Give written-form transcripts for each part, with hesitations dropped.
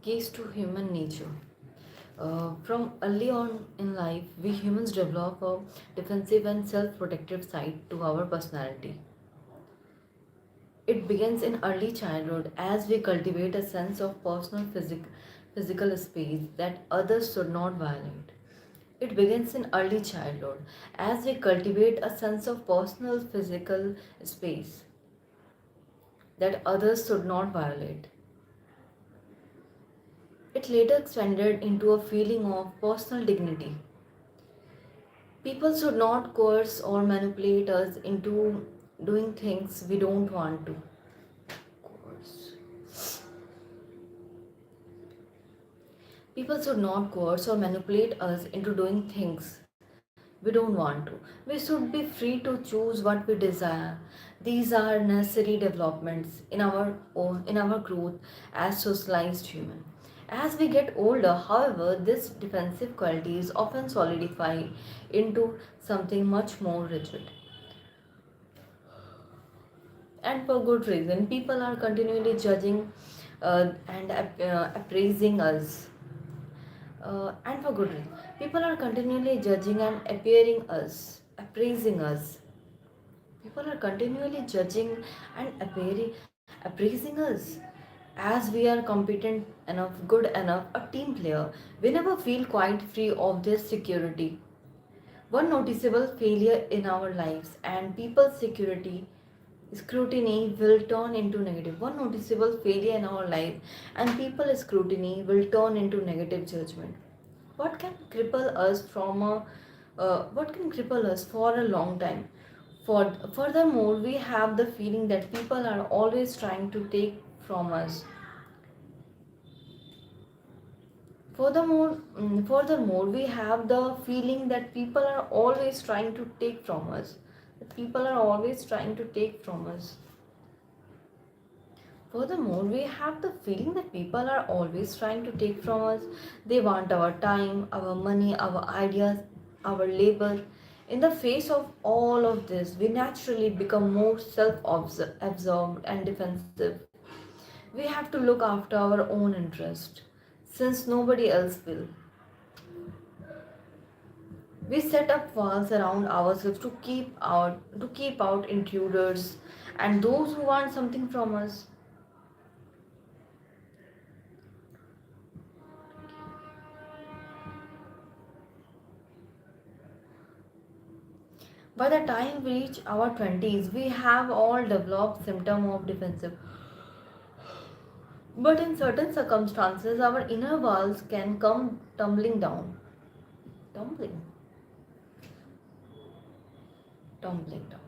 Keys to human nature. From early on in life, we humans develop a defensive and self protective side to our personality. It begins in early childhood as we cultivate a sense of personal physical space that others should not violate. It begins in early childhood as we cultivate a sense of personal physical space that others should not violate. It later expanded into a feeling of personal dignity. People should not coerce or manipulate us into doing things we don't want to. Coerce. People should not coerce or manipulate us into doing things we don't want to. We should be free to choose what we desire. These are necessary developments in our growth as socialized human. As we get older, however, this defensive qualities often solidify into something much more rigid. And for good reason. People are continually judging and appraising us, and for good reason. People are continually judging and appraising us. People are continually judging and appraising us. As we are competent enough, good enough, a team player, we never feel quite free of this security. One noticeable failure in our lives and people's security scrutiny will turn into negative. One noticeable failure in our life and people scrutiny will turn into negative judgment. What can cripple us from a what can cripple us for a long time? Furthermore, we have the feeling that people are always trying to take from us. Furthermore, we have the feeling that people are always trying to take from us. That people are always trying to take from us. Furthermore, we have the feeling that people are always trying to take from us. They want our time, our money, our ideas, our labor. In the face of all of this, we naturally become more self absorbed and defensive. We have to look after our own interest since nobody else will. We set up walls around ourselves to keep out intruders and those who want something from us. By the time we reach our 20s, we have all developed symptom of defensive. But in certain circumstances, our inner walls can come tumbling down. Tumbling. Tumbling down.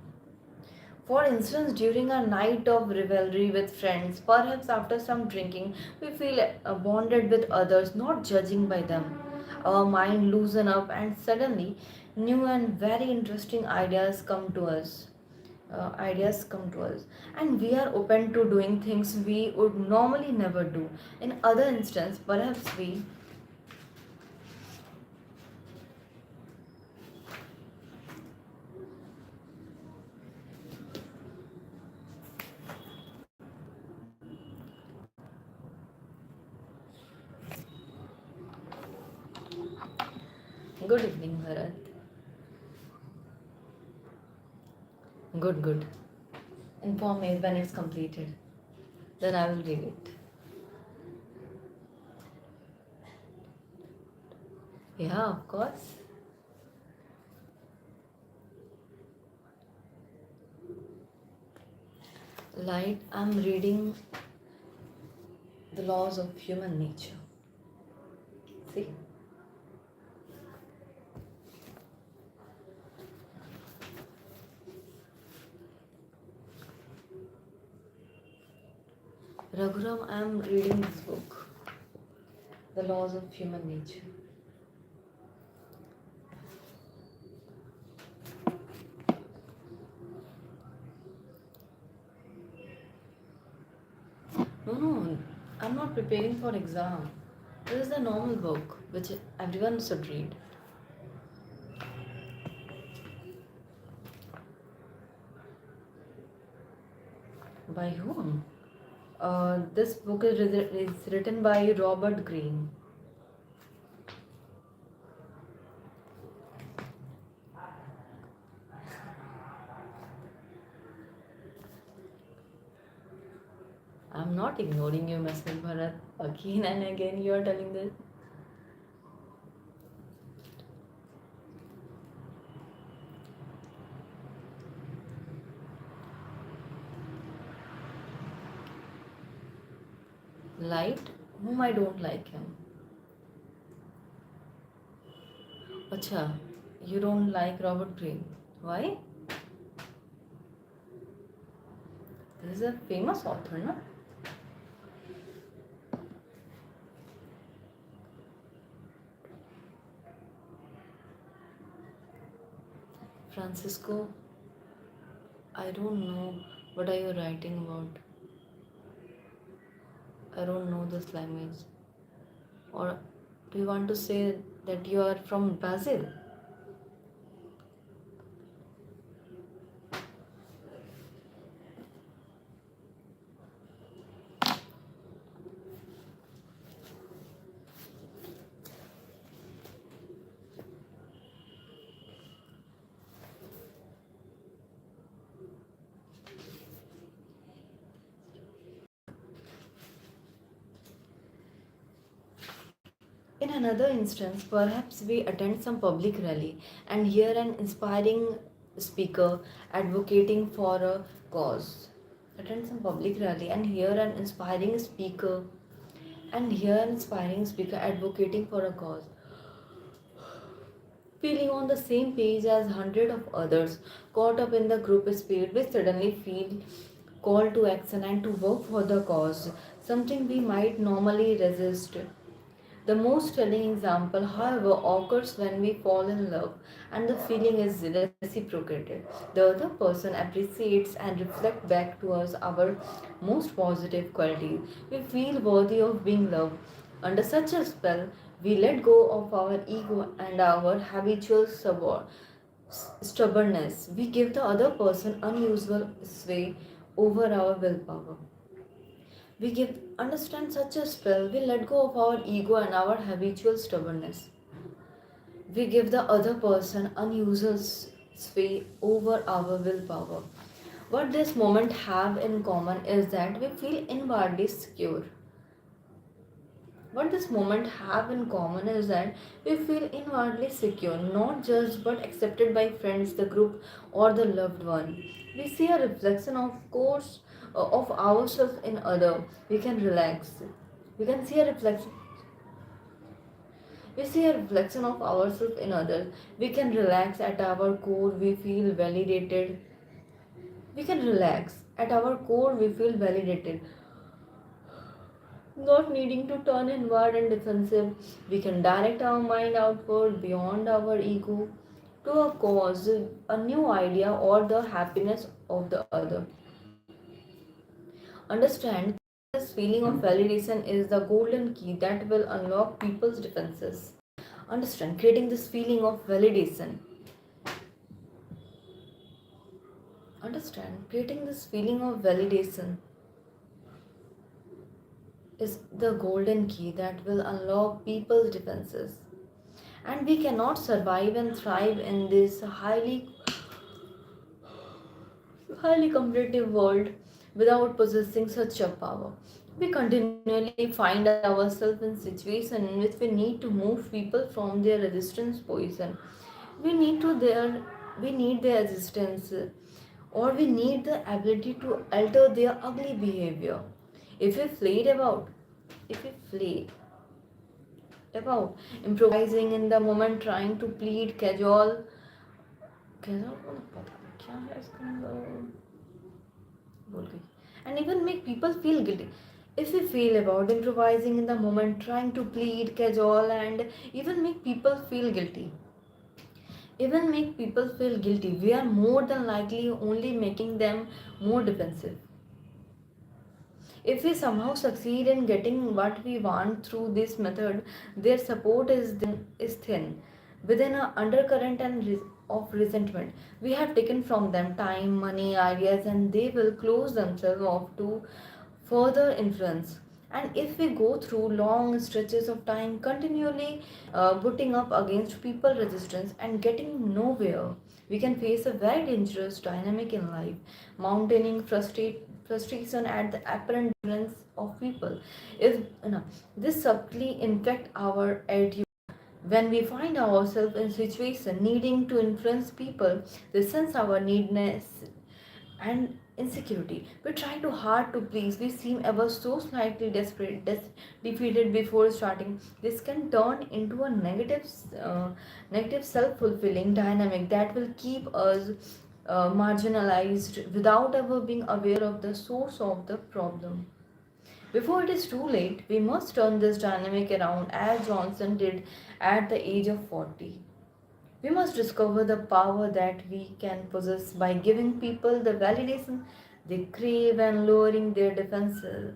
For instance, during a night of revelry with friends, perhaps after some drinking, we feel bonded with others, not judging by them. Our mind loosen up, and suddenly, new and very interesting ideas come to us, and we are open to doing things we would normally never do. In other instances, perhaps we good evening, Bharat. Good. Inform me when it's completed. Then I will read it. Yeah, of course. Light, I'm reading the laws of human nature. See? Raghuram, I'm reading this book, The Laws of Human Nature. No, I'm not preparing for exam. This is a normal book which everyone should read. By whom? This book is written by Robert Greene. I'm not ignoring you, Mr. Bharat. Again and again, you are telling this. Light, whom I don't like him. Acha, you don't like Robert Greene. Why? This is a famous author, no? Francisco, I don't know what are you writing about. I don't know this language. Or do you want to say that you are from Brazil? In another instance, perhaps we attend some public rally and hear an inspiring speaker advocating for a cause. Attend some public rally and hear an inspiring speaker advocating for a cause. Feeling on the same page as hundreds of others, caught up in the group spirit, we suddenly feel called to action and to work for the cause, something we might normally resist. The most telling example, however, occurs when we fall in love and the feeling is reciprocated. The other person appreciates and reflects back to us our most positive qualities. We feel worthy of being loved. Under such a spell, we let go of our ego and our habitual stubbornness. We give the other person unusual sway over our willpower. We give understand such a spell, we let go of our ego and our habitual stubbornness. We give the other person unusual sway over our willpower. What this moment have in common is that we feel inwardly secure. What this moment have in common is that we feel inwardly secure, not judged but accepted by friends, the group, or the loved one. We see a reflection, of course, of ourselves in other. We can relax. We can see a reflection. We see a reflection of ourselves in others. We can relax at our core. We feel validated. We can relax at our core. We feel validated, not needing to turn inward and defensive. We can direct our mind outward beyond our ego to a cause, a new idea, or the happiness of the other. Understand this feeling of validation is the golden key that will unlock people's defenses. Understand, creating this feeling of validation. Understand, creating this feeling of validation is the golden key that will unlock people's defenses. And we cannot survive and thrive in this highly competitive world without possessing such a power. We continually find ourselves in situations in which we need to move people from their resistance position. We need to their we need their assistance, or we need the ability to alter their ugly behavior. If we flayed about if we flee about improvising in the moment, trying to plead casual casual को पता नहीं क्या है इसका बोल गई, and even make people feel guilty. If we feel about improvising in the moment, trying to plead casual and even make people feel guilty, we are more than likely only making them more defensive. If we somehow succeed in getting what we want through this method, their support is thin, within an undercurrent of resentment. We have taken from them time, money, ideas, and they will close themselves off to further influence. And if we go through long stretches of time continually putting up against people resistance and getting nowhere, we can face a very dangerous dynamic in life, mountaining frustration at the apparent difference of people. If this subtly infect our attitude when we find ourselves in situation needing to influence people, they sense our needness and insecurity. We try too hard to please. We seem ever so slightly desperate, defeated before starting. This can turn into a negative self-fulfilling dynamic that will keep us marginalized without ever being aware of the source of the problem. Before it is too late, we must turn this dynamic around as Johnson did at the age of 40. We must discover the power that we can possess by giving people the validation they crave and lowering their defenses.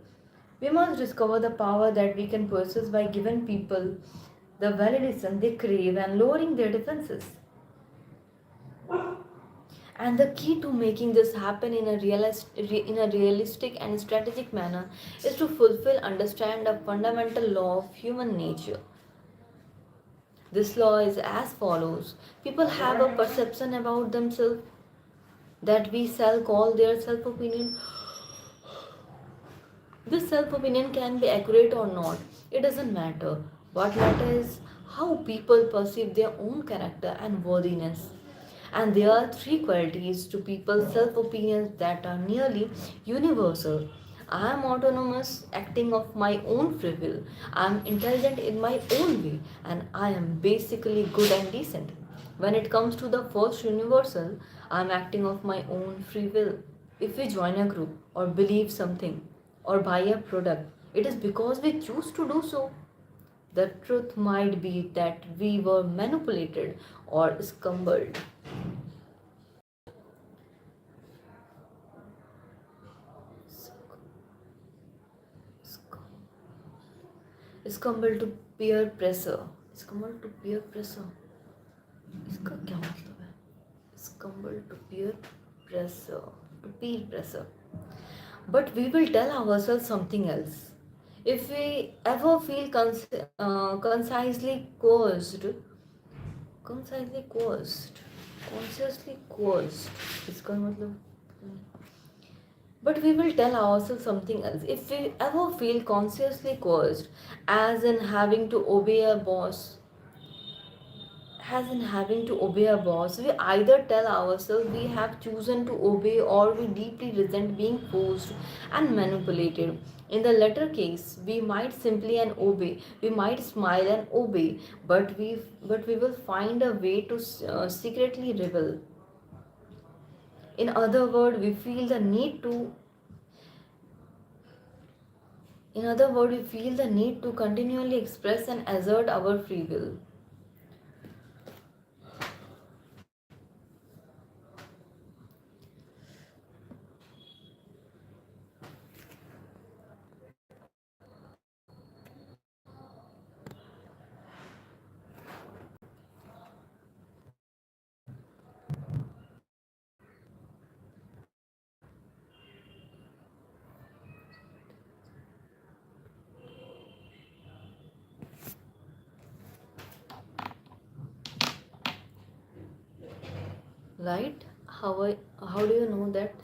We must discover the power that we can possess by giving people the validation they crave and lowering their defenses. And the key to making this happen in a realistic and strategic manner is to understand a fundamental law of human nature. This law is as follows. People have a perception about themselves that we shall call their self opinion. This self opinion can be accurate or not, it doesn't matter. What matters is how people perceive their own character and worthiness. And there are three qualities to people's self opinions that are nearly universal. I am autonomous, acting of my own free will. I am intelligent in my own way, and I am basically good and decent. When it comes to the first universal, I am acting of my own free will. If we join a group or believe something or buy a product, it is because we choose to do so. The truth might be that we were manipulated or scumbled. Scumbled to peer pressure. Scumbled to peer pressure. इसका क्या मतलब है? Scumbled to peer pressure. To peer pressure. But we will tell ourselves something else. If we ever feel concisely coerced, consciously coerced, इसका मतलब but we will tell ourselves something else. If we ever feel consciously coerced, as in having to obey a boss, we either tell ourselves we have chosen to obey or we deeply resent being forced and manipulated. In the latter case, we might simply and obey, we might smile and obey, but we will find a way to secretly rebel. In other words, we feel the need to In other words, we feel the need to continually express and assert our free will. Right? How do you know that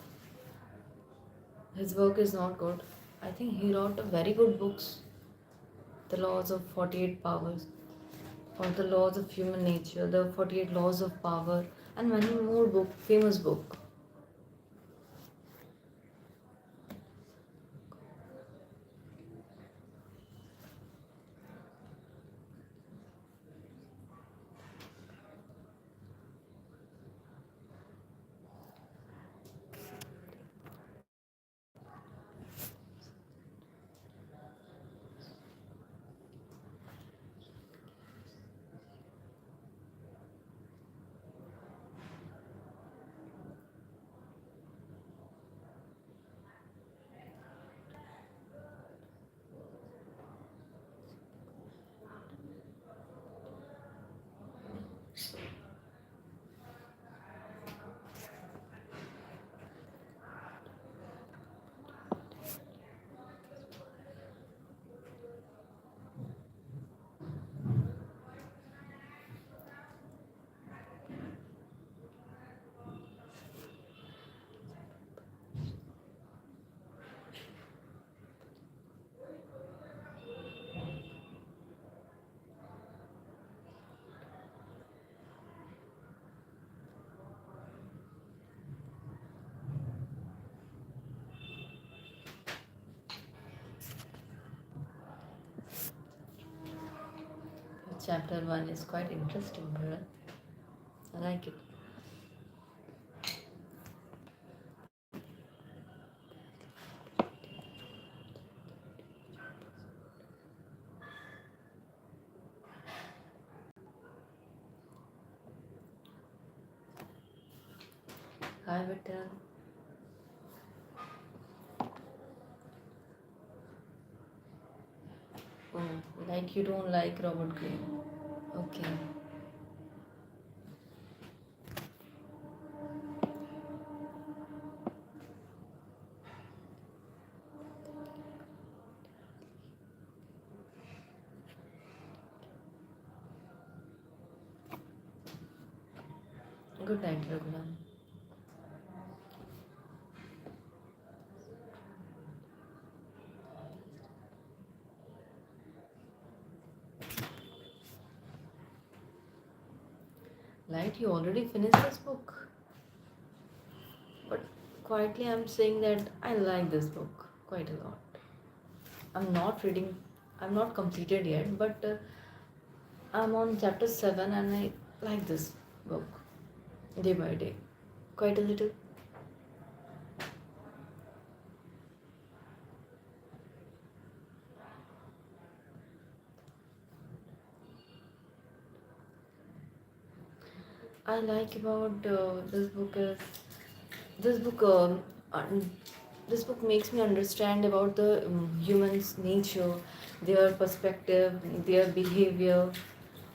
his work is not good? I think he wrote a very good books, The Laws of 48 Powers, or The Laws of Human Nature, The 48 Laws of Power, and many more famous book. Chapter 1 is quite interesting, Bharat. I like it. Hi, Vital. Oh, like you don't like Robert Greene. Okay, good night, Raghuram. Light, you already finished this book. But quietly, I'm saying that I like this book quite a lot. I'm not reading, I'm not completed yet, but I'm on chapter 7 and I like this book day by day. Quite a little. I like about this book is this book this book makes me understand about the humans nature, their perspective, their behavior,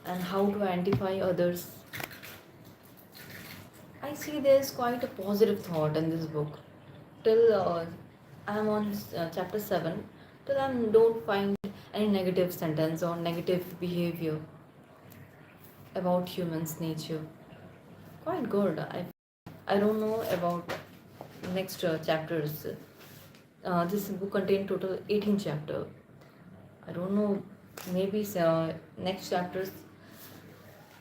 and how to identify others. I see there's quite a positive thought in this book. Till I'm on chapter 7, till I don't find any negative sentence or negative behavior about humans nature. Quite good. I don't know about next chapters. This book contains total 18 chapter. I don't know. Maybe next chapters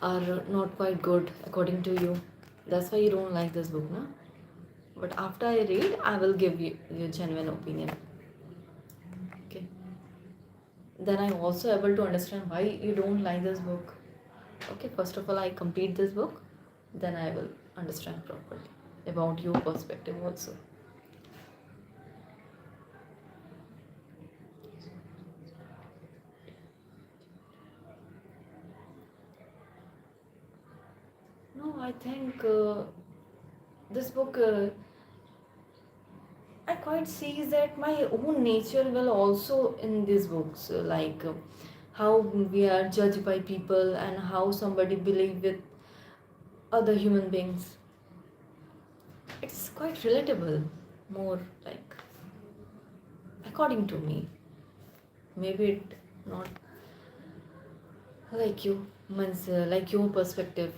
are not quite good according to you. That's why you don't like this book, no? But after I read, I will give you your genuine opinion. Okay. Then I'm also able to understand why you don't like this book. Okay. First of all, I complete this book. Then I will understand properly about your perspective also. No, I think this book I quite see that my own nature will also in these books, how we are judged by people and how somebody believe with other human beings. It's quite relatable, more like according to me. Maybe it not like you, means like your perspective.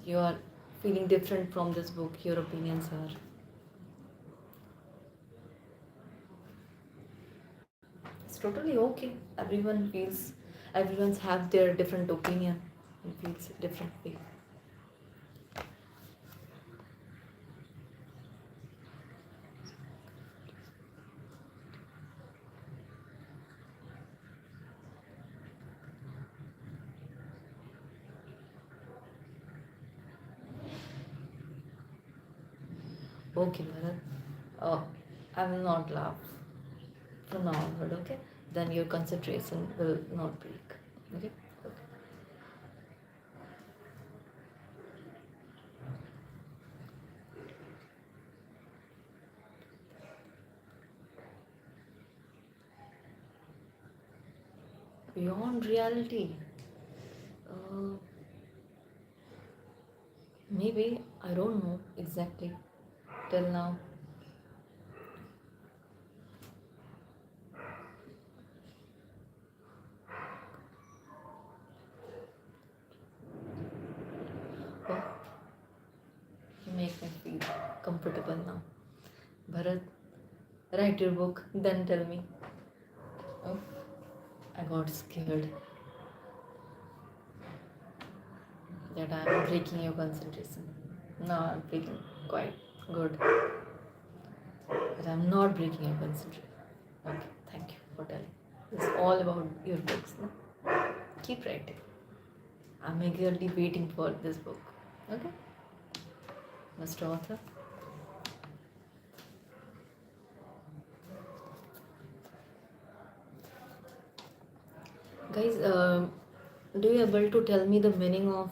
You are feeling different from this book. Your opinions are. It's totally okay. Everyone's have their different opinion and feels different way. Okay, Bharat. Oh, I will not laugh from now onward, okay? Then your concentration will not break. Okay? Okay. Beyond reality. Uh, Maybe, I don't know exactly till now. Oh, you make me feel comfortable now. Bharat, write your book, then tell me. Oh, I got scared that I'm breaking your concentration. No, I'm breaking quite good, but I'm not breaking your concentration. Okay, thank you for telling. It's all about your books. No? Keep writing. I'm eagerly waiting for this book. Okay, Mr. Author. Guys, do you able to tell me the meaning of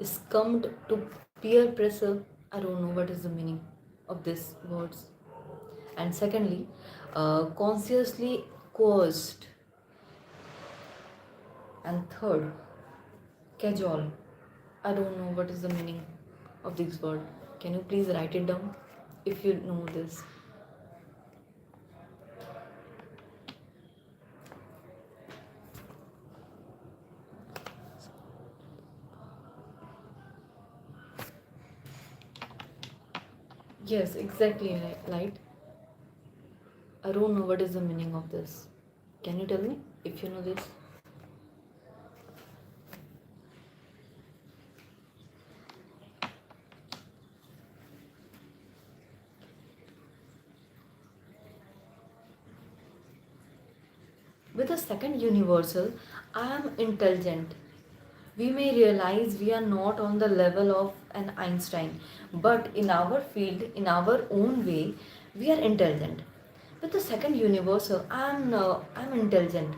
succumbed to peer pressure? I don't know what is the meaning of these words. And secondly, consciously coerced. And third, casual. I don't know what is the meaning of this word. Can you please write it down if you know this? Yes, exactly, right. I don't know what is the meaning of this. Can you tell me if you know this? With the second universal, I am intelligent. We may realize we are not on the level of an Einstein, but in our field, in our own way, we are intelligent. With the second universal, I'm intelligent.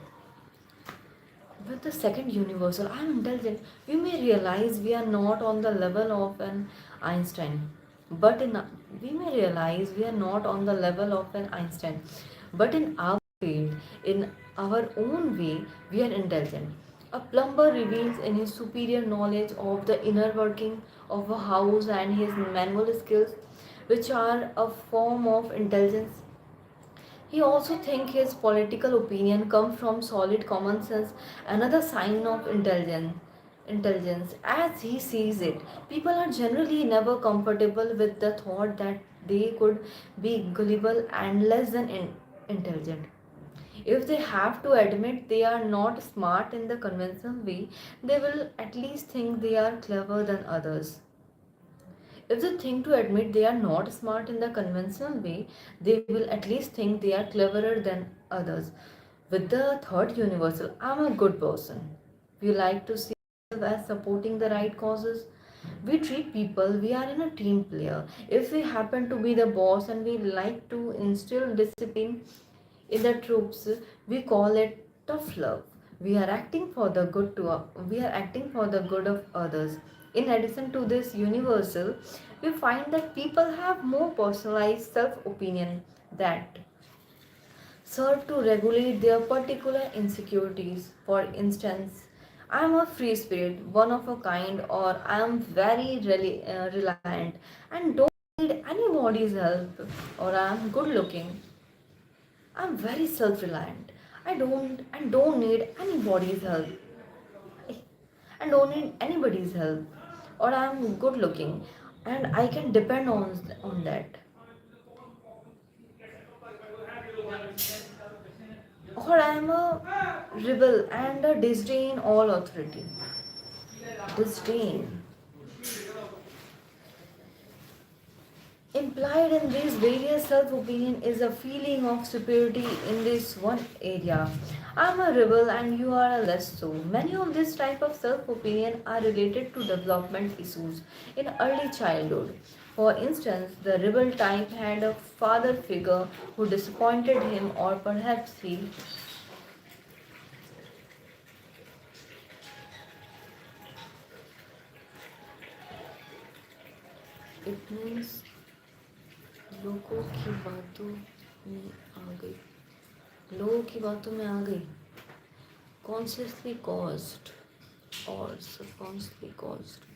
With the second universal, I'm intelligent. We may realize we are not on the level of an Einstein, but in we may realize we are not on the level of an Einstein, but in our field, in our own way, we are intelligent. A plumber reveals in his superior knowledge of the inner working of a house and his manual skills, which are a form of intelligence. He also thinks his political opinion comes from solid common sense, another sign of intelligence. As he sees it, people are generally never comfortable with the thought that they could be gullible and less than intelligent. If they have to admit they are not smart in the conventional way, they will at least think they are clever than others. If they think to admit they are not smart in the conventional way, they will at least think they are cleverer than others. With the third universal, I'm a good person. We like to see ourselves as supporting the right causes. We treat people, we are in a team player. If we happen to be the boss and we like to instill discipline in the troops, we call it tough love. We are acting for the good to we are acting for the good of others. In addition to this universal, we find that people have more personalized self opinion that serve to regulate their particular insecurities. For instance, I am a free spirit, one of a kind, or I am very reliant and don't need anybody's help, or I am good looking. I'm very self-reliant. I don't need anybody's help. I don't need anybody's help. Or I'm good looking and I can depend on that. Or I'm a rebel and a disdain all authority. Disdain. Implied in these various self opinion is a feeling of superiority in this one area. I'm a rebel and you are a less so. Many of this type of self opinion are related to development issues in early childhood. For instance, the rebel type had a father figure who disappointed him, or perhaps it means लोगों की बातों में आ गई लोगों की बातों में आ गई consciously caused or subconsciously caused.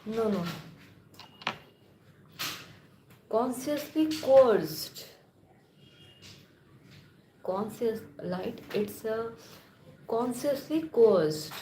No, consciously caused. Conscious light, it's a consciously caused.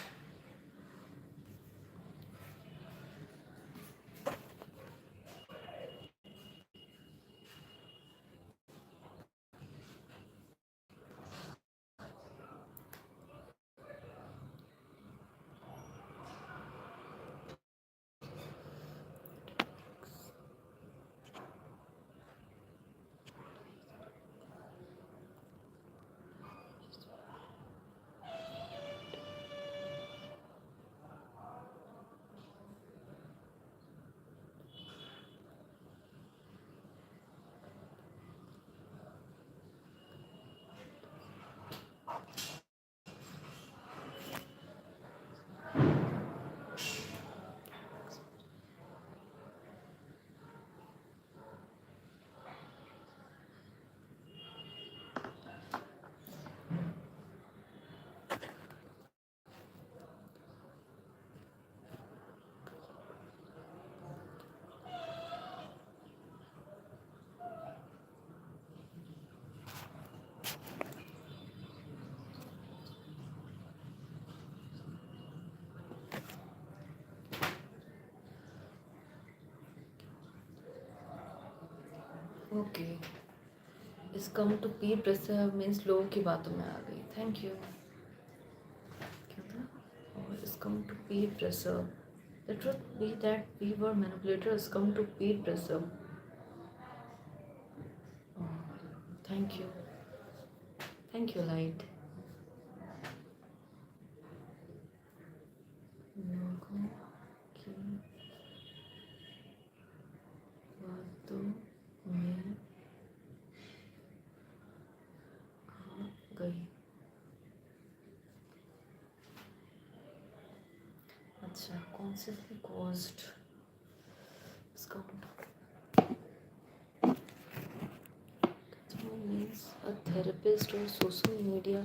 Okay, इस come to peer pressure means लोगों की बातों में आ गई। Thank you. क्या था? और इस come to peer pressure, the truth be that we were manipulators come to peer pressure. Thank you, thank you light. लोगों की बातों में आ गई। अच्छा, कॉन्शियसली कॉज्ड, इसका means a therapist or social media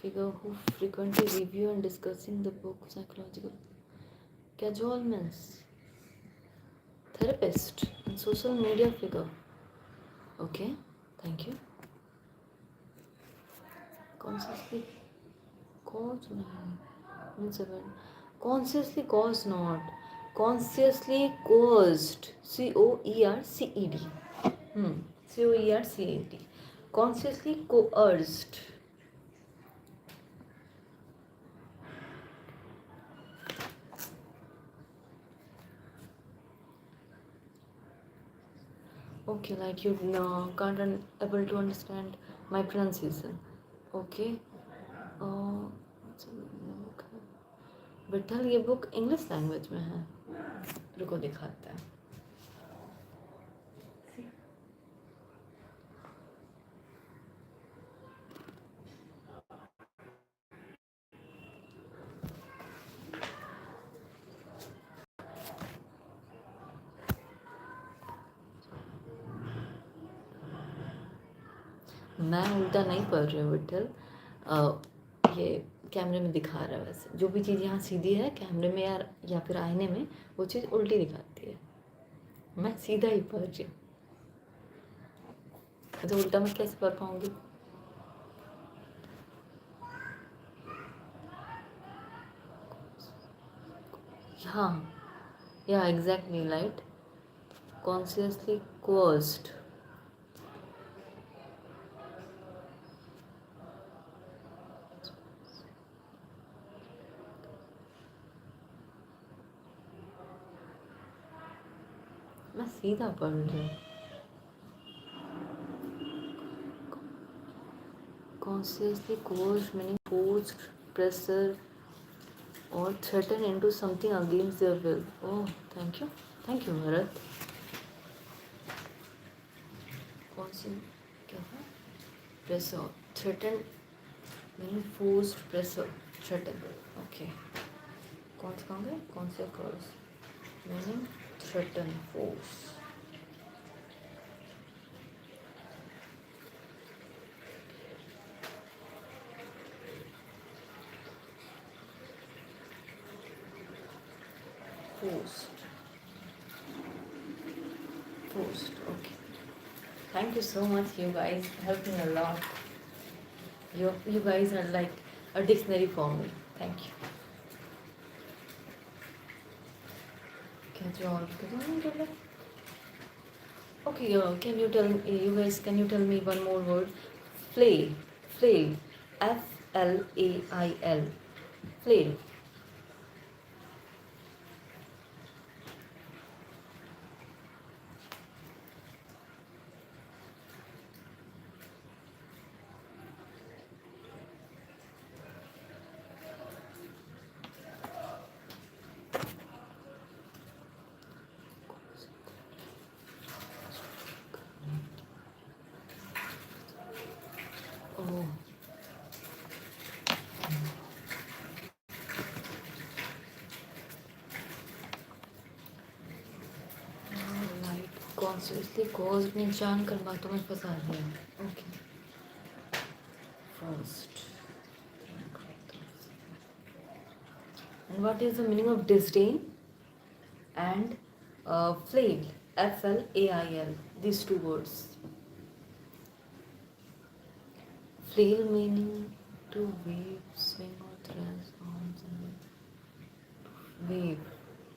figure who frequently review and discussing the book psychological. Casual means therapist and social media figure. Okay, thank you. Consciously cause means seven. Consciously caused not. Consciously caused. COERCED. COERCED. Consciously coerced. Okay, like you can't able to understand my pronunciation. Okay. Uh, Vitthal ये book English language में है, रुको दिखाते हैं। मैं उल्टा नहीं पढ़ रही हूँ विठल, ये कैमरे में दिखा रहा है। वैसे जो भी चीज़ यहाँ सीधी है कैमरे में या फिर आईने में, वो चीज़ उल्टी दिखाती है। मैं सीधा ही पढ़ रही हूँ, तो उल्टा मैं कैसे पढ़ पाऊँगी? हाँ, या एग्जैक्टली लाइट, कॉन्शियसली कोर्स्ड। मैं सीधा पढ़ रही हूँ। Consciously coerced meaning forced, pressure, or threatened into something against their will. Oh, thank you, Bharat. क्या था? Pressure, threatened meaning forced, pressure, threatened. Okay. कौन सा कहोगे? Conscious coerce meaning threaten, force. Forced. Okay. Thank you so much, you guys helped me a lot. You guys are like a dictionary for me. Thank you. Okay, can you tell me, you guys, can you tell me one more word? Flail. Flail. FLAIL. Flail. Oh. Right. Consciously caused means जान कर बातों में फंसा दिया. Okay. First. And what is the meaning of disdain and flail? FLAIL. These two words. Flail meaning to wave, swing or thrash arms and legs. Wave,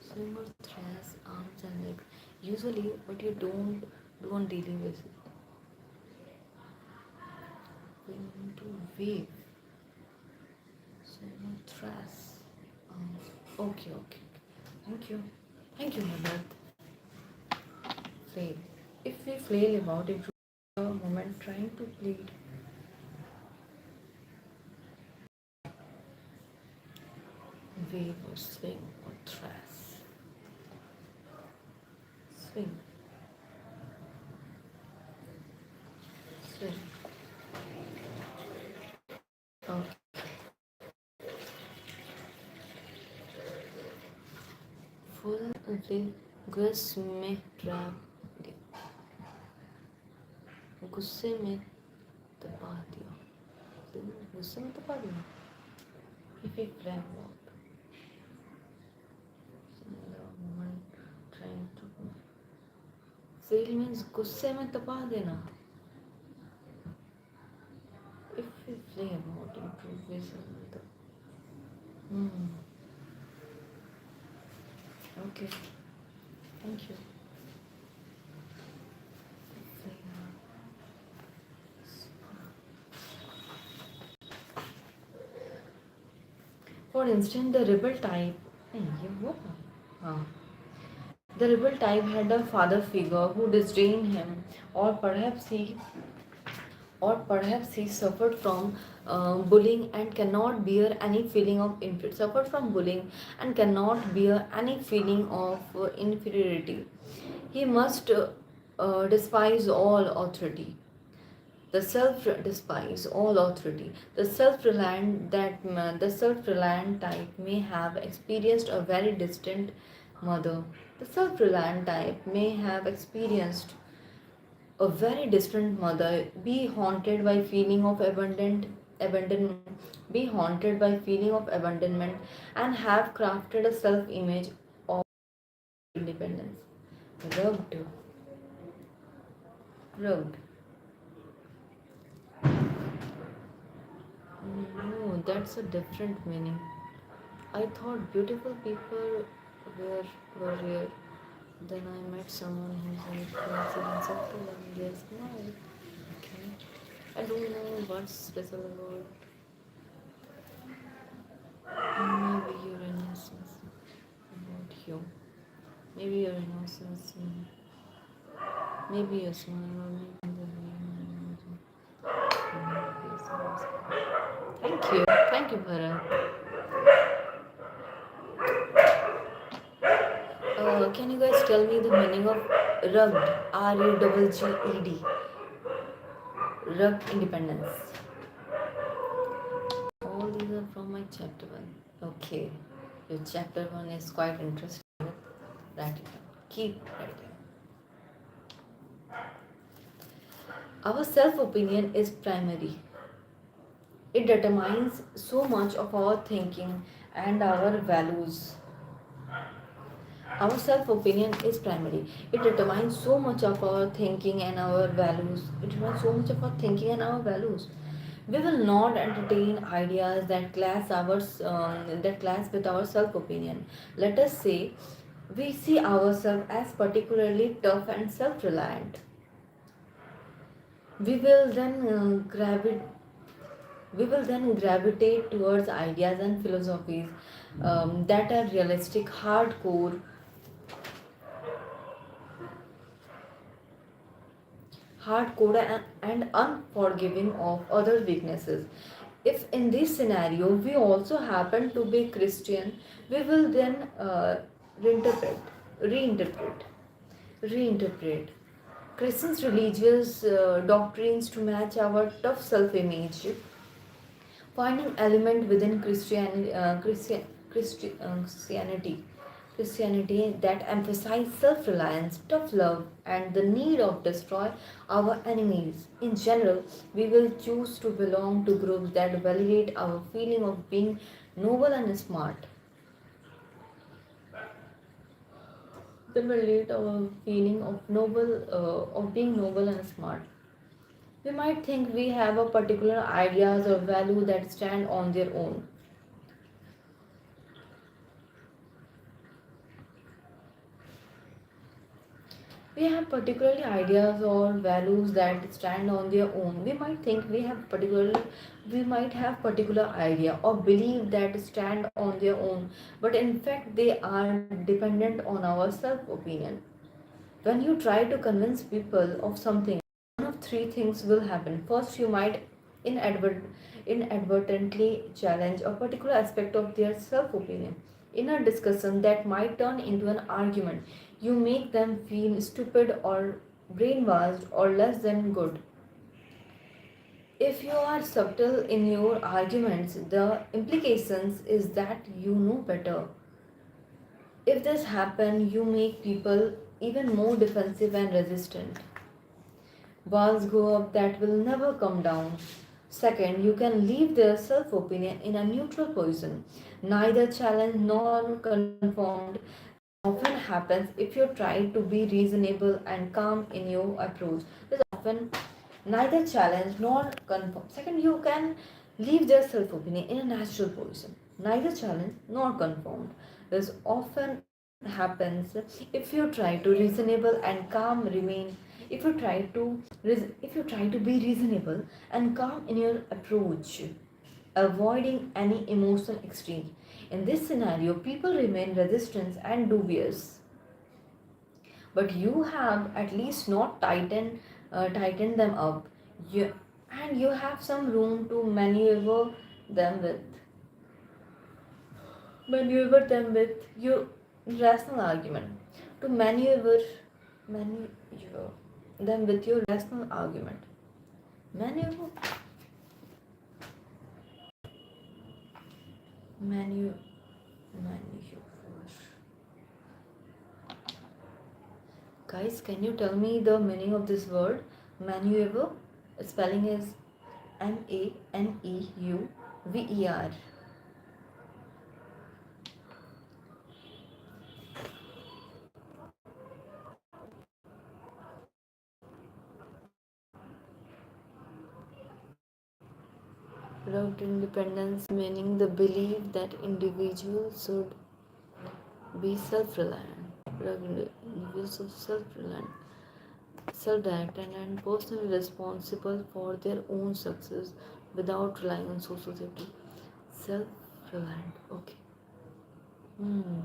swing or thrash arms and legs. Usually, what you don't do on daily basis. We need to wave. So no trash. Okay. Thank you. Thank you, Mother. Flail. If we flail about it, a moment trying to plead. Wave or swing or thrash. Swing. Swing. Okay. Full will गुस्से में trap गुस्से में दबा दिया गुस्से में दबा दिया if a trap walk moment trying to fail means गुस्से में दबा देना if we play about improvisation okay thank you for instance the rebel type हाँ. The rebel type had a father figure who disdained him, or perhaps he suffered from bullying and cannot bear any feeling of suffered from bullying and cannot bear any feeling of inferiority. He must despise all authority. The self despise all authority. The self-reliant type may have experienced a very distant mother. The self-reliant type may have experienced a very distant mother, be haunted by feeling of abandonment, be haunted by feeling of abandonment, and have crafted a self-image of independence. Rugged, rugged. No, that's a different meaning. I thought beautiful people were were rare. Then I met someone who's very crazy and subtle and their smile. Okay. I don't know what's special about maybe your innocence about you. Maybe your innocence, maybe your smile, or maybe the way you imagine. Thank you. Thank you, Bharat. Can you guys tell me the meaning of rugged? RUGGED. Rugged independence. All these are from my chapter 1. Okay. Your chapter 1 is quite interesting. Write it down. Keep writing. Our self opinion is primary. It determines so much of our thinking and our values. Our self opinion is primary. It determines so much of our thinking and our values. It determines so much of our thinking and our values. We will not entertain ideas that clash with our self opinion. Let us say we see ourselves as particularly tough and self reliant. We will then gravitate towards ideas and philosophies that are realistic, hardcore and unforgiving of other weaknesses. If in this scenario we also happen to be Christian, we will then reinterpret, reinterpret, reinterpret Christians' religious doctrines to match our tough self-image, finding element within Christianity that emphasize self-reliance, tough love, and the need of destroy our enemies. In general, we will choose to belong to groups that validate our feeling of being noble and smart. They validate our feeling of being noble and smart. We might think we have a particular ideas or value that stand on their own. We have particularly ideas or values that stand on their own. We might have particular idea or belief that stand on their own, but in fact they are dependent on our self opinion. When you try to convince people of something, one of three things will happen. First, you might inadvertently challenge a particular aspect of their self opinion. In a discussion that might turn into an argument, you make them feel stupid or brainwashed or less than good. If you are subtle in your arguments, the implications is that you know better. If this happens, you make people even more defensive and resistant. Walls go up that will never come down. Second, you can leave their self opinion in a neutral position, neither challenged nor conformed. Often happens if you try to be reasonable and calm in your approach. This often neither challenged nor conformed. Second, you can leave their self opinion in a natural position, neither challenged nor conformed. This often happens if you try to reasonable and calm remain if you try to if you try to be reasonable and calm in your approach, avoiding any emotional exchange. In this scenario, people remain resistant and dubious, but you have at least not tightened them up. You, and you have some room to them with maneuver them with your rational argument, to maneuver them with your rational argument. Maneuver, manu, maneuver. Guys, can you tell me the meaning of this word? Maneuver. Spelling is Maneuver. Rugged independence, meaning the belief that individuals should be self-reliant. Rugged individuals of self-reliant, self-directed, and personally responsible for their own success without relying on social safety. Self-reliant. Okay. Hmm.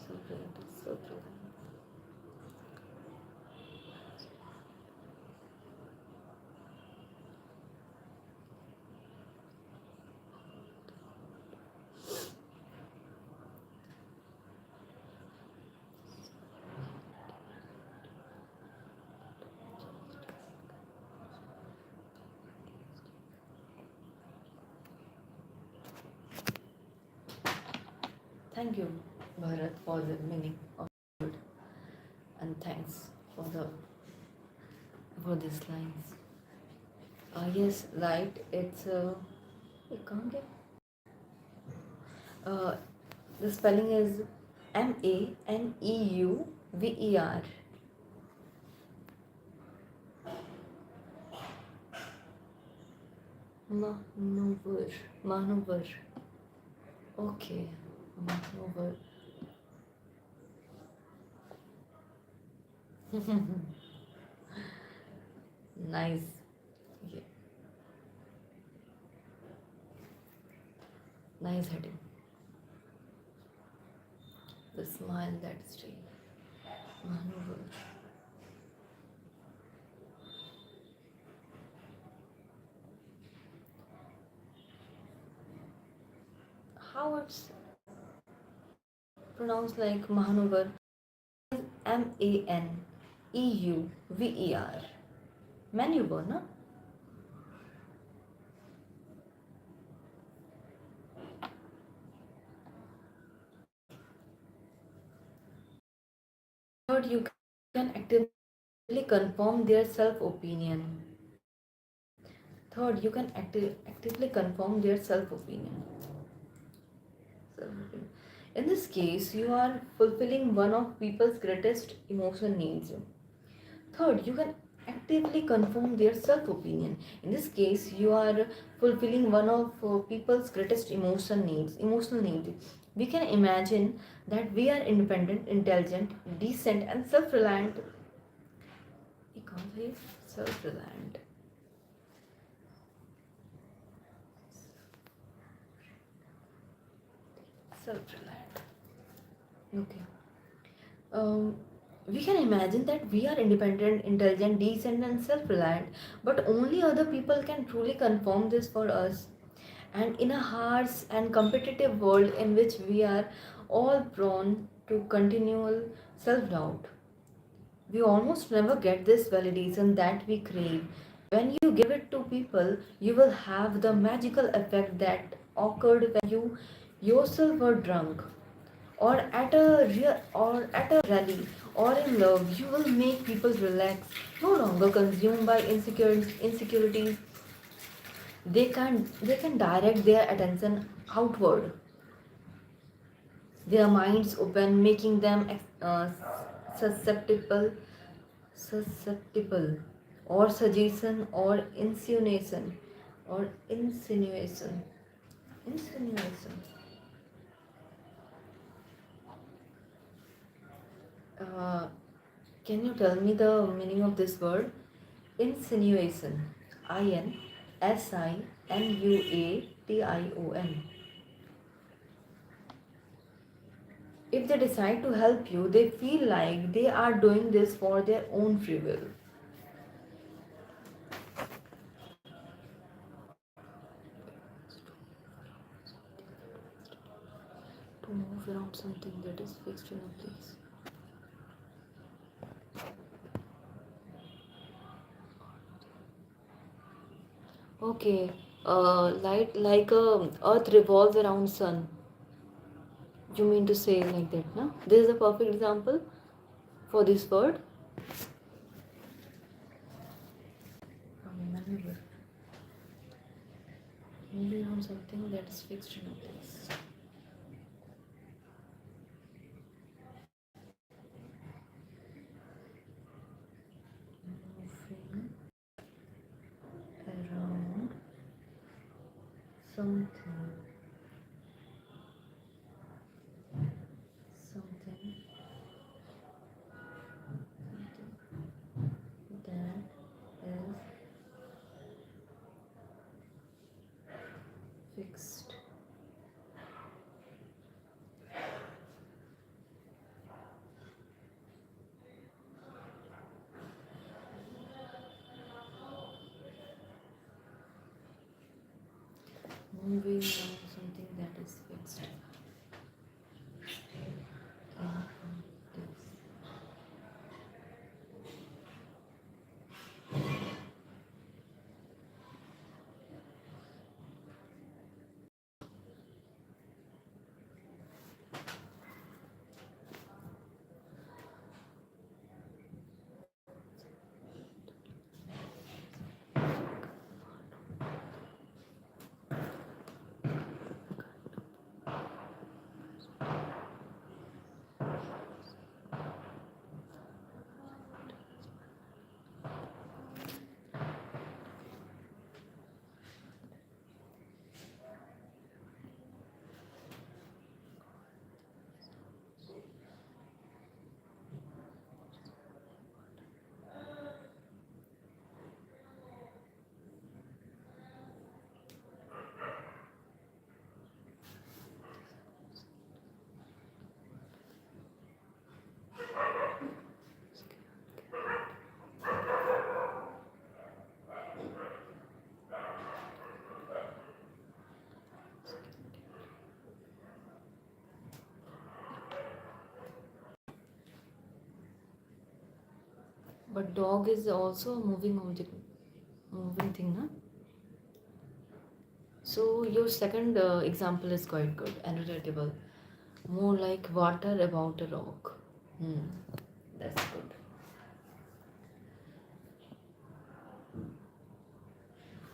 Self-reliant. Self-reliant. Thank you, Bharat, for the meaning of word, and thanks for these lines. Yes, right. It can't get. Uh, the spelling is Maneuver. Maneuver. Maneuver. Okay. Maneuver. Nice. Yeah. Nice heading. The smile that stays. Maneuver. How it's pronounced like Maneuver? Maneuver. Maneuver, no? Third, you can actively confirm their self opinion. Third, you can actively confirm their self opinion. In this case, you are fulfilling one of people's greatest emotional needs. Third, you can actively confirm their self opinion. In this case, you are fulfilling one of people's greatest emotional needs. We can imagine that we are independent, intelligent, decent, and self-reliant. Self-reliant. Self-reliant. Okay. Um, we can imagine that we are independent, intelligent, decent, and self reliant, but only other people can truly confirm this for us. And in a harsh and competitive world in which we are all prone to continual self doubt, we almost never get this validation that we crave. When you give it to people, you will have the magical effect that occurred when you yourself were drunk or at a rally or in love. You will make people relax, no longer consumed by insecurities. They can direct their attention outward, their minds open, making them susceptible susceptible or suggestion or insinuation. uh, can you tell me the meaning of this word? Insinuation. Insinuation. If they decide to help you, they feel like they are doing this for their own free will. To move around something that is fixed in a place. Okay, light like Earth revolves around sun. You mean to say like that, no? This is a perfect example for this word. Maneuver. Moving around something that is fixed in a place. Moving around something, something, that is fixed. Moving around something that is fixed. But dog is also a moving object, moving thing, na? So your second example is quite good and relatable. More like water about a rock. Hmm, that's good.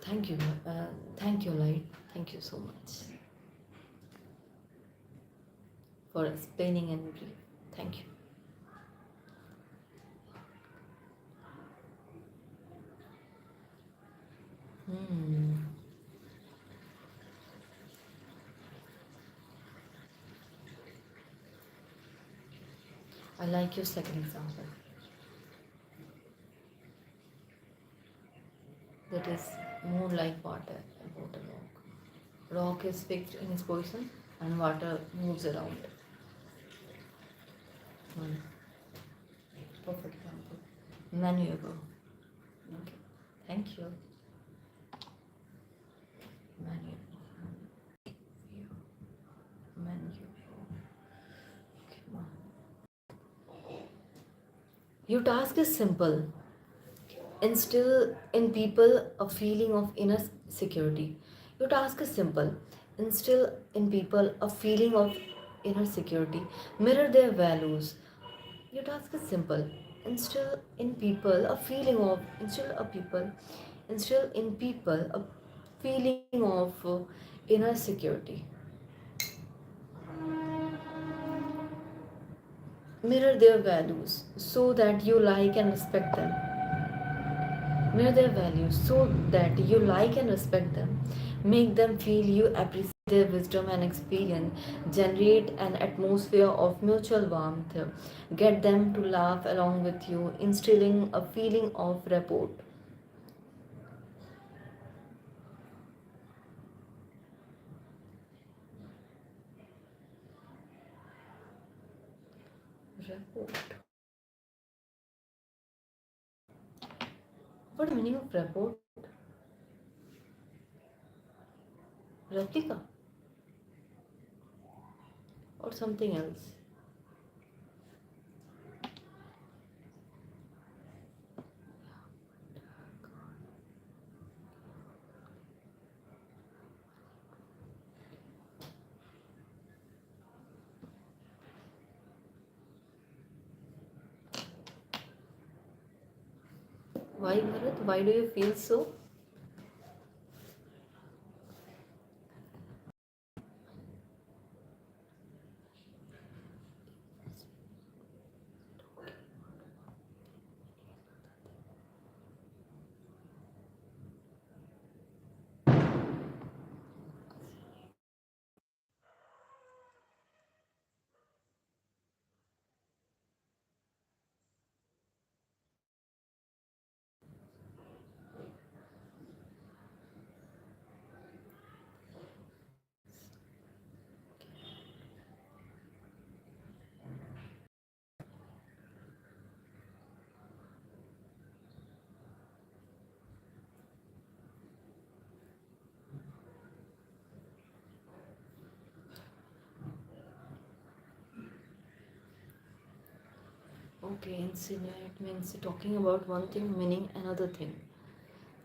Thank you. Thank you, Light. Thank you so much for explaining and brief. Thank you. Hmm. I like your second example. That is more like water about a rock. Rock is fixed in its position and water moves around. Hmm. Perfect example. Maneuver. Okay. Thank you. Maneuver. Maneuver. Okay. Your task is simple. Instill in people a feeling of inner security. Your task is simple. Instill in people a feeling of inner security. Mirror their values. Your task is simple. Instill in people a feeling of inner security. Mirror their values so that you like and respect them. Mirror their values so that you like and respect them. Make them feel you appreciate their wisdom and experience. Generate an atmosphere of mutual warmth. Get them to laugh along with you, instilling a feeling of rapport. Rapport. What is the meaning of rapport? Replica or something else? Why, Bharat? Why do you feel so? Okay, insinuate means talking about one thing, meaning another thing.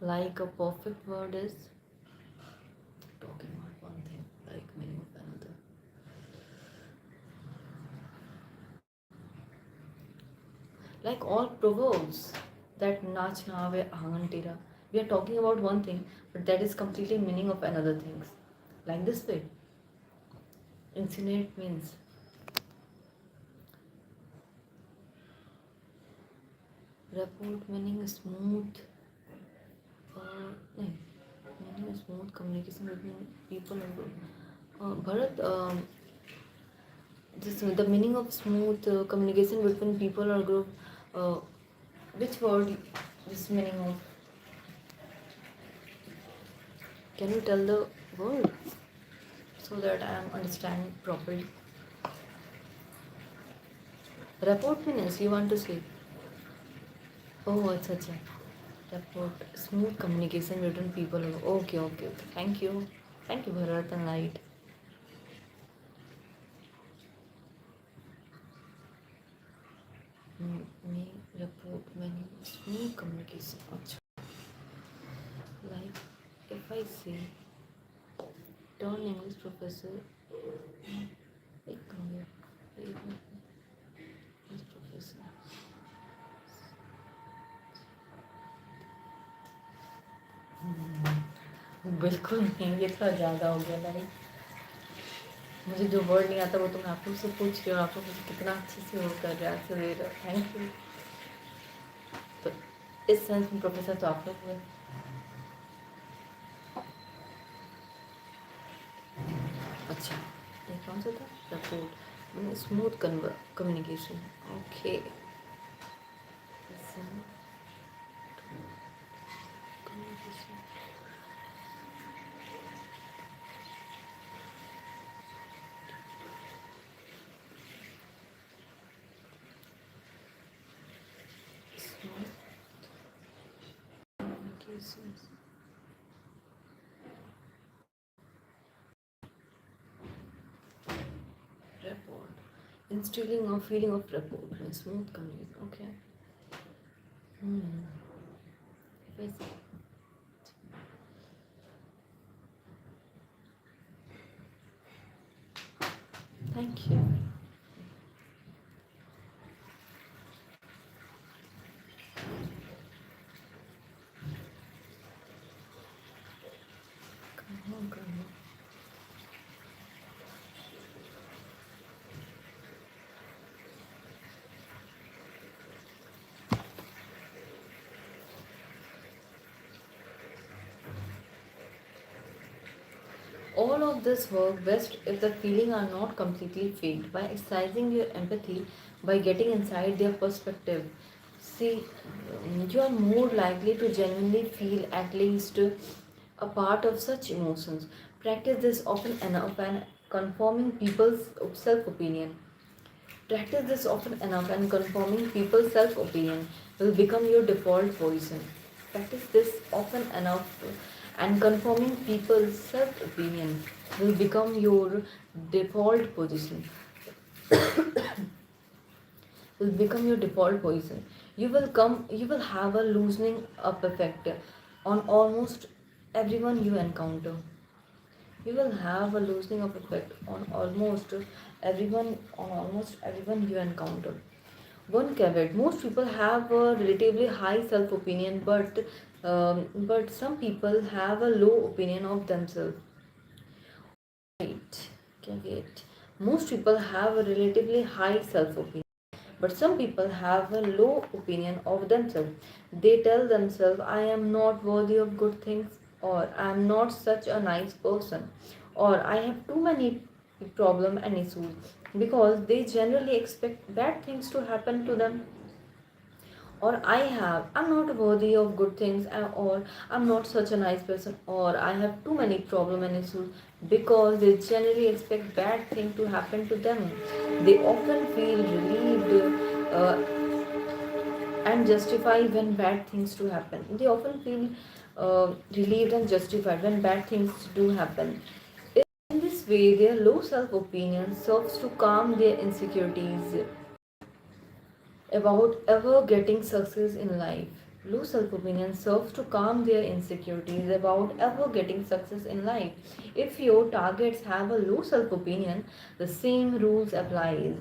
Like a perfect word is talking about one thing, like meaning of another. Like all proverbs that nach nave ahantira. We are talking about one thing, but that is completely meaning of another things. Like this way. Insinuate means report meaning smooth no, meaning smooth communication between people and group. Bharat, this the meaning of smooth communication between people or group. Uh, which word this meaning of? Can you tell the word so that I am understanding properly? Report means you want to say. Oh, अच्छा. Report smooth communication between people. Okay. Thank you, Bharat and Light. Me report meaning smooth communication. अच्छा. Like if I say turn English professor, एक कम गया. English professor. बिल्कुल नहीं, ये थोड़ा ज़्यादा हो गया लाइक. मुझे जो वर्ड नहीं आता वो तो मैं आप लोग से पूछ रही हूँ, आप लोग मुझे कितना अच्छे से वो कर रहे हैं, दे रहे हो. Thank you. तो इस सेंस में प्रोफेसर तो आप लोग हुए. अच्छा, ये कौन सा था? Support smooth communication. Okay. Listen. Cases. Rapport. Instilling a feeling of rapport. Smooth conversation. Okay. Hmm. If I say, thank you. Come on, come on. All of this work best if the feeling are not completely faked. By exercising your empathy, by getting inside their perspective, see, you are more likely to genuinely feel at least a part of such emotions. Practice this often enough and conforming people's self opinion. Practice this often enough and conforming people's self opinion will become your default poison. Practice this often enough and conforming people's self opinion will become your default position. Will become your default poison. You will have a loosening up effect on almost everyone you encounter. You will have a loosening of effect on almost everyone you encounter. One caveat: most people have a relatively high self opinion, but some people have a low opinion of themselves. Right, caveat: most people have a relatively high self opinion, but some people have a low opinion of themselves. They tell themselves, I am not worthy of good things, or I am not such a nice person, or I have too many problems and issues, because they generally expect bad things to happen to them. Or I'm not worthy of good things, or I'm not such a nice person, or I have too many problems and issues, because they generally expect bad things to happen to them. They often feel relieved and justified when bad things do happen. They often feel relieved and justified when bad things do happen. In this way, their low self-opinion serves to calm their insecurities about ever getting success in life. Low self opinion serves to calm their insecurities about ever getting success in life. If your targets have a low self opinion, the same rules applies.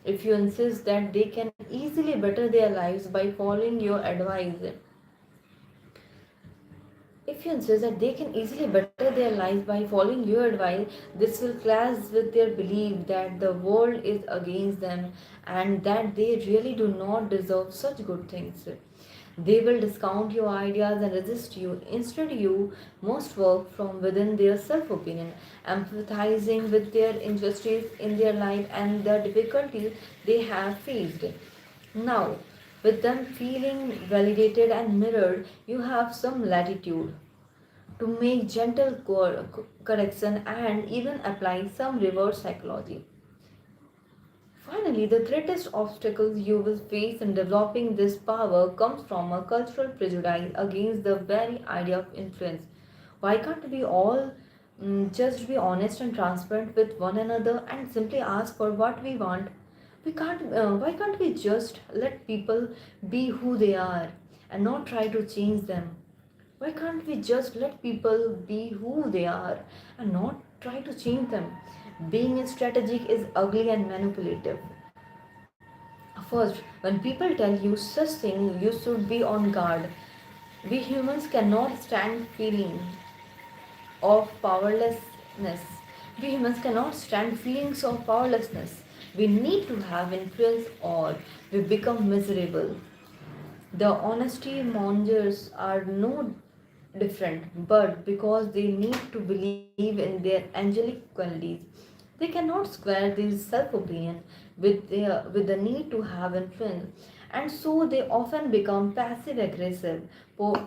If you insist that they can easily better their lives by following your advice, if you insist that they can easily better their lives by following your advice, this will clash with their belief that the world is against them and that they really do not deserve such good things. They will discount your ideas and resist you. Instead, you must work from within their self opinion, empathizing with their injustice in their life and the difficulties they have faced. Now, with them feeling validated and mirrored, you have some latitude to make gentle correction and even apply some reverse psychology. Finally, the greatest obstacle you will face in developing this power comes from a cultural prejudice against the very idea of influence. Why can't we all just be honest and transparent with one another and simply ask for what we want? Why can't we just let people be who they are and not try to change them? Why can't we just let people be who they are and not try to change them? Being strategic is ugly and manipulative. First, when people tell you such thing, you should be on guard. We humans cannot stand feeling of powerlessness. We humans cannot stand feelings of powerlessness. We need to have influence or we become miserable. The honesty mongers are no different, but because they need to believe in their angelic qualities, they They cannot square this self-opinion with the need to have influence, and so they often become passive-aggressive,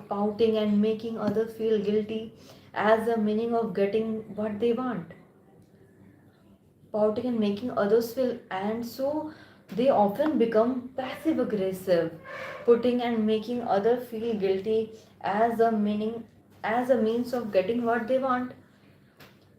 pouting and making others feel guilty as the meaning of getting what they want. Pouting and making others feel, and so they often become passive aggressive, putting and making others feel guilty as a meaning as a means of getting what they want.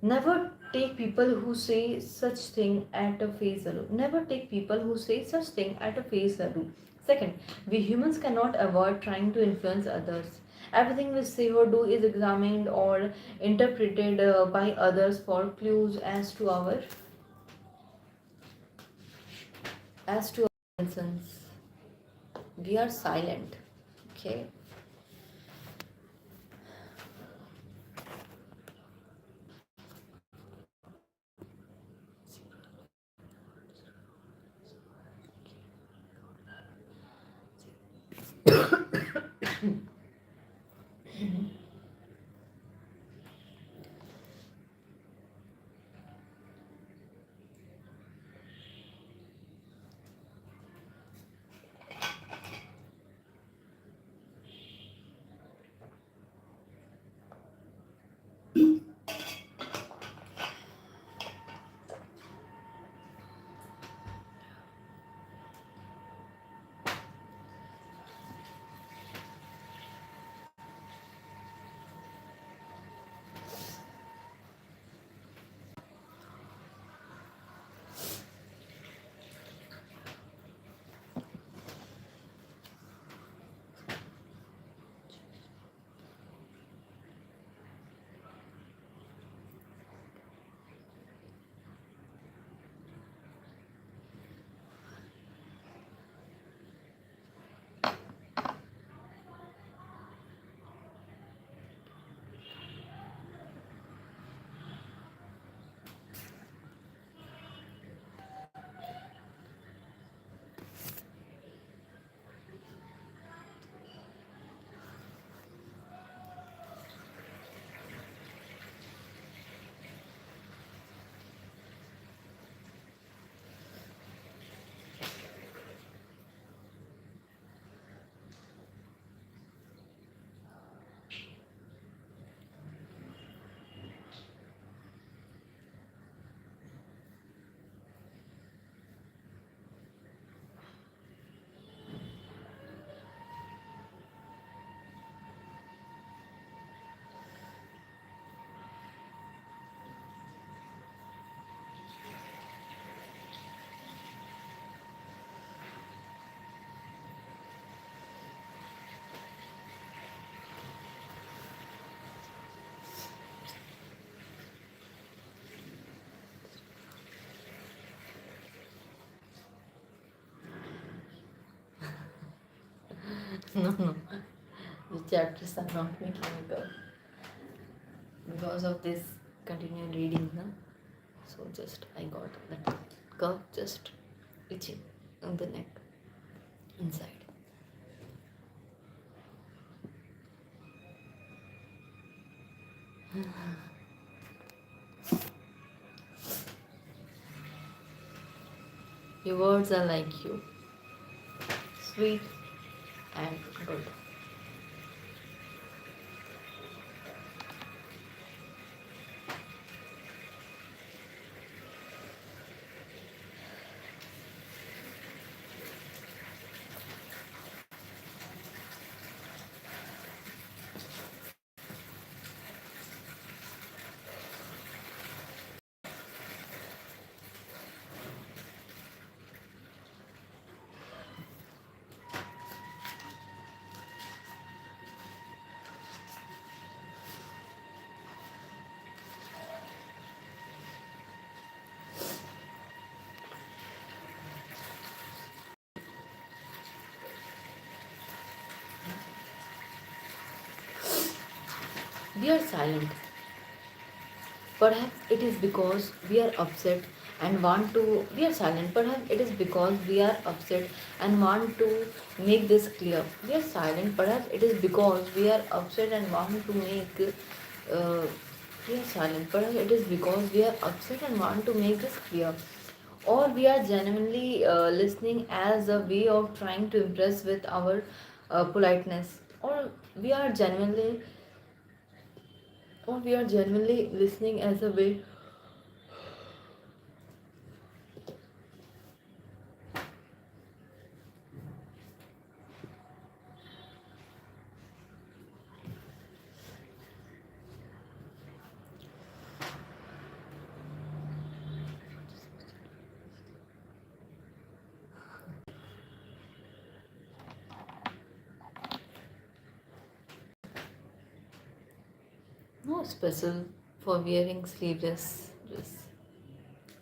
Never take people who say such thing at a face value. Never take people who say such thing at a face value. Second, we humans cannot avoid trying to influence others. Everything we say or do is examined or interpreted by others for clues as to our nonsense. We are silent. Okay. No, no. The chapters are not making me go because of this continued reading, no? So just I got that curve just itching on the neck inside. Your words are like you, sweet and good. We are silent. Perhaps it is because we are upset and want to. We are silent. Perhaps it is because we are upset and want to make this clear. We are silent. Perhaps it is because we are upset and want to make uh, We are silent. Perhaps it is because we are upset and want to make this clear. Or we are genuinely listening as a way of trying to impress with our politeness. We are genuinely or we are genuinely listening as a way. No special for wearing sleeveless dress.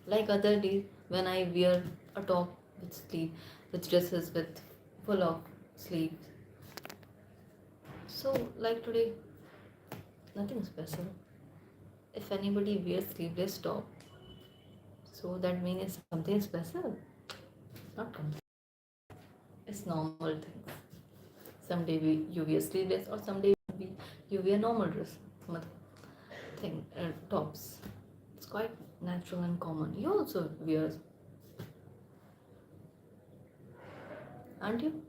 Like other days when I wear a top with dresses with full of sleeves. So like today, nothing special. If anybody wears sleeveless top, so that means it's something special. Not complete. It's normal things. Someday you wear sleeveless, or someday you wear normal dress. Thing tops. It's quite natural and common. You also wear, aren't you?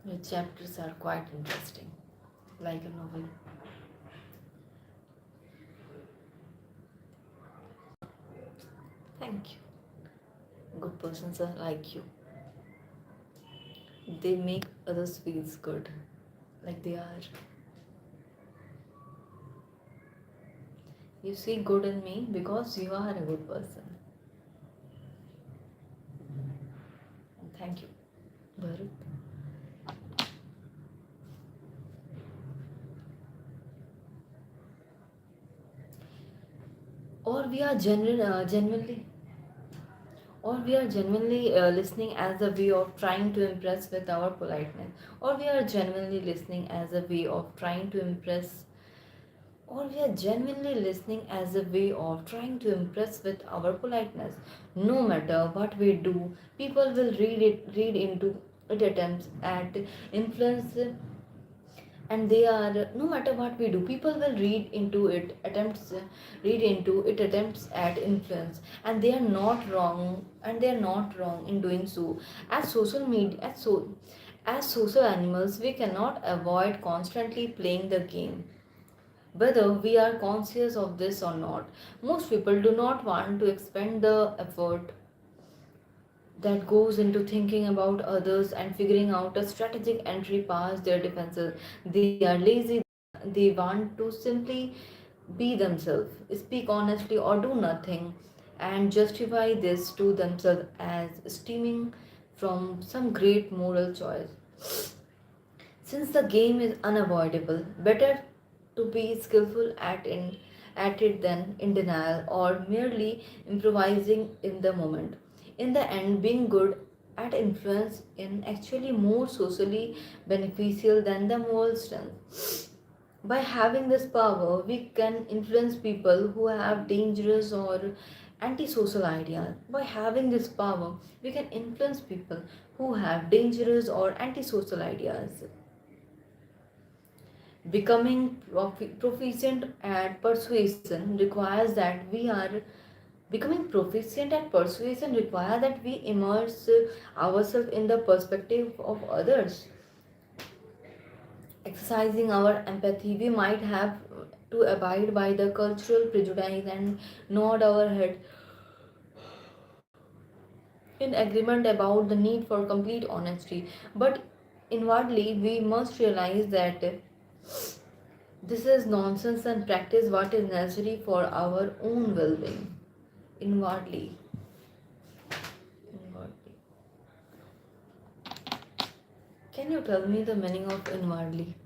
Your chapters are quite interesting, like a novel. Thank you. Good persons are like you. They make others feel good, like they are. You see good in me because you are a good person. And thank you, Bharat. Or we are genuinely listening as a way of trying to impress with our politeness, or we are genuinely listening as a way of trying to impress or we are genuinely listening as a way of trying to impress with our politeness. No matter what we do, people will read into it attempts at influence, and they are no matter what we do, people will read into it attempts at influence, and they are not wrong, in doing so. As social media as social animals, we cannot avoid constantly playing the game, whether we are conscious of this or not. Most people do not want to expend the effort that goes into thinking about others and figuring out a strategic entry past their defenses. They are lazy, they want to simply be themselves, speak honestly, or do nothing, and justify this to themselves as stemming from some great moral choice. Since the game is unavoidable, better to be skillful at it than in denial or merely improvising in the moment. In the end, being good at influence is actually more socially beneficial than the moral strength. By having this power, we can influence people who have dangerous or antisocial ideas. By having this power, we can influence people who have dangerous or antisocial ideas. Becoming proficient at persuasion requires that we are Becoming proficient at persuasion requires that we immerse ourselves in the perspective of others. Exercising our empathy, we might have to abide by the cultural prejudice and nod our head in agreement about the need for complete honesty. But inwardly, we must realize that this is nonsense and practice what is necessary for our own well being. Inwardly. Inwardly. Can you tell me the meaning of inwardly?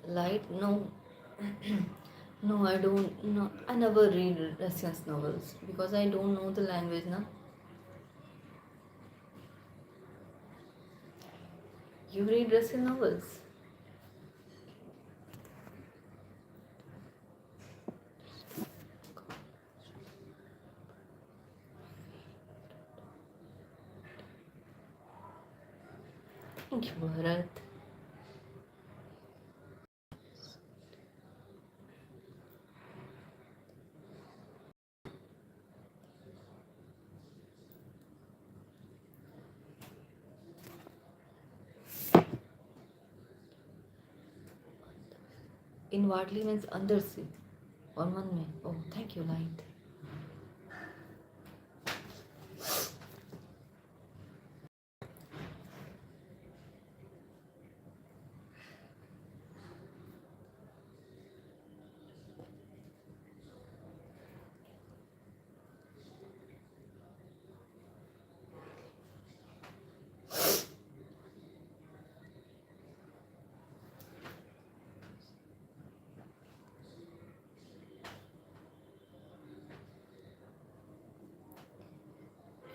Light? No. No, I don't. No, I never read Russian novels because I don't know the language. Na, you read Russian novels. Thank you, Bharat. Inwardly means undersea or मन में. Oh, thank you, Light.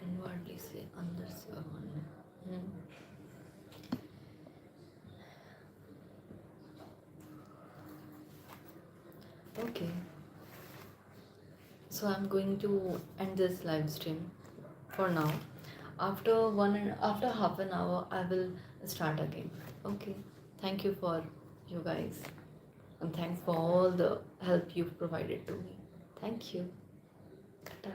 Inwardly से अंदर से और मन में. Okay. So I'm going to end this live stream for now. After half an hour, I will start again. Okay. Thank you for you guys, and thanks for all the help you've provided to me. Thank you. Ta-ta.